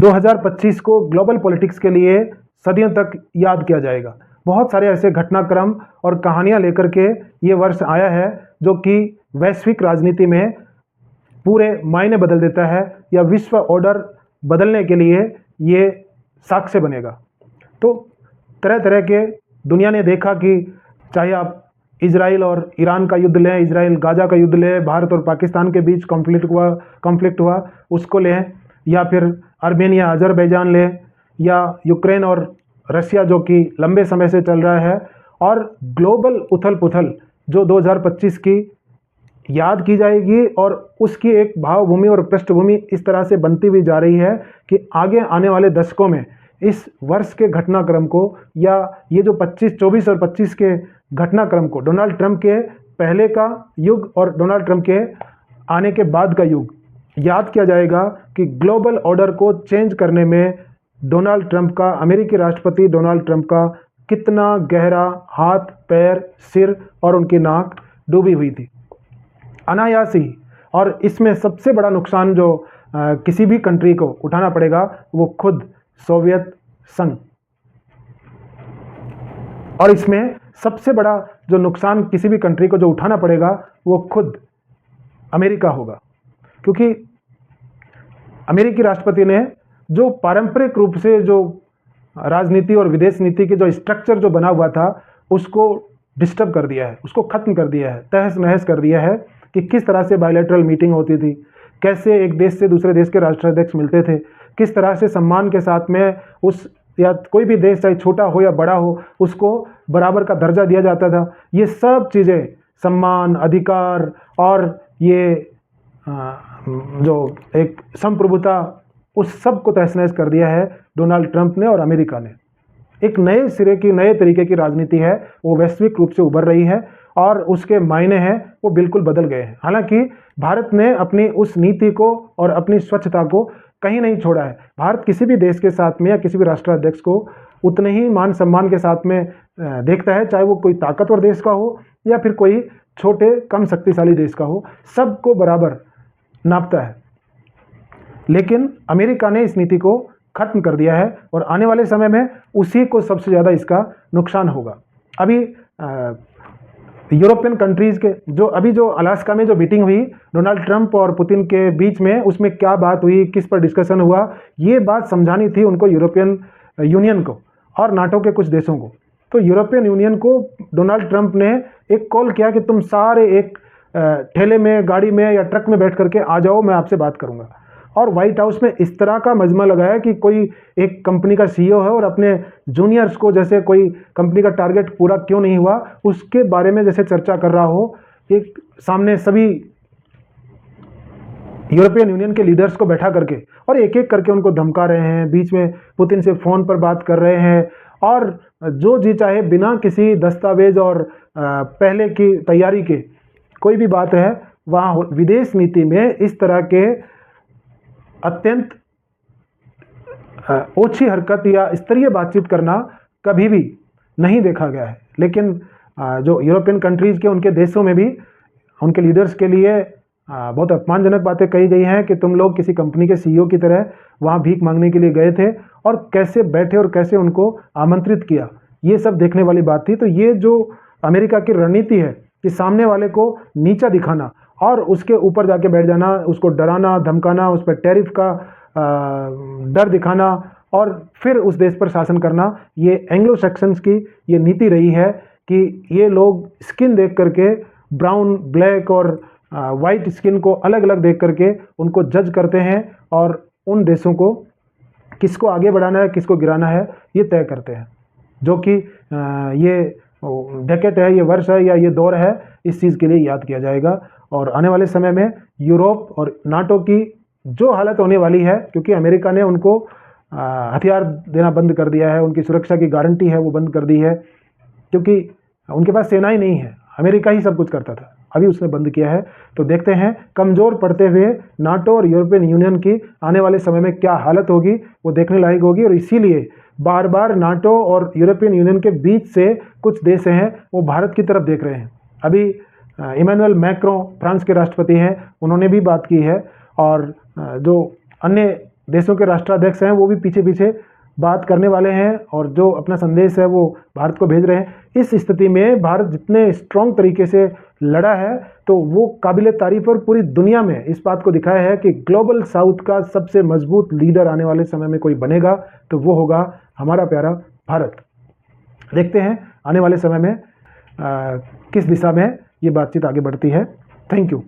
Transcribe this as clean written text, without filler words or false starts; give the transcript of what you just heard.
2025 को global politics के लिए सदियों तक याद किया जाएगा। बहुत सारे ऐसे घटनाक्रम और कहानियां लेकर के ये वर्ष आया है जो कि वैश्विक राजनीति में पूरे मायने बदल देता है या विश्व ऑर्डर बदलने के लिए ये साक्ष्य बनेगा। तो तरह तरह के दुनिया ने देखा कि चाहे आप इजराइल और ईरान का युद्ध लें, इजराइल गाजा का युद्ध लें, भारत और पाकिस्तान के बीच कॉन्फ्लिक्ट हुआ उसको लें, या फिर आर्मेनिया अजरबैजान लें, या यूक्रेन और रशिया जो कि लंबे समय से चल रहा है, और ग्लोबल उथल पुथल जो 2025 की याद की जाएगी और उसकी एक भावभूमि और पृष्ठभूमि इस तरह से बनती हुई जा रही है कि आगे आने वाले दशकों में इस वर्ष के घटनाक्रम को या ये जो 24 और 25 के घटनाक्रम को, डोनाल्ड ट्रंप के पहले का युग और डोनाल्ड ट्रंप के आने के बाद का युग याद किया जाएगा कि ग्लोबल ऑर्डर को चेंज करने में डोनाल्ड ट्रंप का, अमेरिकी राष्ट्रपति डोनाल्ड ट्रंप का कितना गहरा हाथ, पैर, सिर और उनकी नाक डूबी हुई थी अनायास ही। और इसमें सबसे बड़ा नुकसान जो किसी भी कंट्री को उठाना पड़ेगा वो खुद सोवियत संघ, और इसमें सबसे बड़ा जो नुकसान किसी भी कंट्री को जो उठाना पड़ेगा वो खुद अमेरिका होगा, क्योंकि अमेरिकी राष्ट्रपति ने जो पारंपरिक रूप से जो राजनीति और विदेश नीति के जो स्ट्रक्चर जो बना हुआ था उसको डिस्टर्ब कर दिया है, उसको खत्म कर दिया है, तहस नहस कर दिया है कि किस तरह से बायलैटरल मीटिंग होती थी, कैसे एक देश से दूसरे देश के राष्ट्राध्यक्ष मिलते थे, किस तरह से सम्मान के साथ में उस या कोई भी देश चाहे छोटा हो या बड़ा हो उसको बराबर का दर्जा दिया जाता था। ये सब चीज़ें, सम्मान, अधिकार और ये जो एक संप्रभुता, उस सब को तहस नहस कर दिया है डोनाल्ड ट्रंप ने और अमेरिका ने। एक नए सिरे की, नए तरीके की राजनीति है वो वैश्विक रूप से उभर रही है और उसके मायने हैं वो बिल्कुल बदल गए हैं। हालांकि भारत ने अपनी उस नीति को और अपनी स्वच्छता को कहीं नहीं छोड़ा है। भारत किसी भी देश के साथ में या किसी भी राष्ट्राध्यक्ष को उतने ही मान सम्मान के साथ में देखता है, चाहे वो कोई ताकतवर देश का हो या फिर कोई छोटे कम शक्तिशाली देश का हो, सबको बराबर नापता है। लेकिन अमेरिका ने इस नीति को खत्म कर दिया है और आने वाले समय में उसी को सबसे ज़्यादा इसका नुकसान होगा। अभी यूरोपियन कंट्रीज़ के जो अलास्का में जो मीटिंग हुई डोनाल्ड ट्रंप और पुतिन के बीच में, उसमें क्या बात हुई, किस पर डिस्कशन हुआ, ये बात समझानी थी उनको यूरोपियन यूनियन को और नाटो के कुछ देशों को। तो यूरोपियन यूनियन को डोनाल्ड ट्रंप ने एक कॉल किया कि तुम सारे एक ठेले में, गाड़ी में या ट्रक में बैठ करके आ जाओ, मैं आपसे बात करूंगा। और व्हाइट हाउस में इस तरह का मजमा लगाया कि कोई एक कंपनी का सीईओ है और अपने जूनियर्स को, जैसे कोई कंपनी का टारगेट पूरा क्यों नहीं हुआ उसके बारे में जैसे चर्चा कर रहा हो, एक सामने सभी यूरोपियन यूनियन के लीडर्स को बैठा करके और एक एक करके उनको धमका रहे हैं, बीच में पुतिन से फ़ोन पर बात कर रहे हैं और जो जी चाहे बिना किसी दस्तावेज और पहले की तैयारी के कोई भी बात है वहाँ विदेश नीति में इस तरह के अत्यंत ओछी हरकत या स्तरीय बातचीत करना कभी भी नहीं देखा गया है। लेकिन जो यूरोपियन कंट्रीज़ के उनके देशों में भी उनके लीडर्स के लिए बहुत अपमानजनक बातें कही गई हैं कि तुम लोग किसी कंपनी के सीईओ की तरह वहाँ भीख मांगने के लिए गए थे और कैसे बैठे और कैसे उनको आमंत्रित किया, ये सब देखने वाली बात थी। तो ये जो अमेरिका की रणनीति है कि सामने वाले को नीचा दिखाना और उसके ऊपर जाके बैठ जाना, उसको डराना, धमकाना, उस पर टैरिफ का डर दिखाना और फिर उस देश पर शासन करना, ये एंग्लो सैक्सन्स की ये नीति रही है कि ये लोग स्किन देख करके, ब्राउन, ब्लैक और वाइट स्किन को अलग अलग देख करके उनको जज करते हैं और उन देशों को किसको आगे बढ़ाना है, किसको गिराना है, ये तय करते हैं। जो कि ये डेकेड है, ये वर्ष है या ये दौर है, इस चीज़ के लिए याद किया जाएगा। और आने वाले समय में यूरोप और नाटो की जो हालत होने वाली है, क्योंकि अमेरिका ने उनको हथियार देना बंद कर दिया है, उनकी सुरक्षा की गारंटी है वो बंद कर दी है, क्योंकि उनके पास सेना ही नहीं है, अमेरिका ही सब कुछ करता था, अभी उसने बंद किया है। तो देखते हैं कमज़ोर पड़ते हुए नाटो और यूरोपियन यूनियन की आने वाले समय में क्या हालत होगी, वो देखने लायक होगी। और इसीलिए बार बार नाटो और यूरोपियन यूनियन के बीच से कुछ देश हैं वो भारत की तरफ देख रहे हैं। अभी इमैनुअल मैक्रों फ्रांस के राष्ट्रपति हैं, उन्होंने भी बात की है और जो अन्य देशों के राष्ट्राध्यक्ष हैं वो भी पीछे पीछे बात करने वाले हैं और जो अपना संदेश है वो भारत को भेज रहे हैं। इस स्थिति में भारत जितने स्ट्रॉन्ग तरीके से लड़ा है तो वो काबिल तारीफ और पूरी दुनिया में इस बात को दिखाया है कि ग्लोबल साउथ का सबसे मजबूत लीडर आने वाले समय में कोई बनेगा तो वो होगा हमारा प्यारा भारत। देखते हैं आने वाले समय में किस दिशा में ये बातचीत आगे बढ़ती है। Thank you.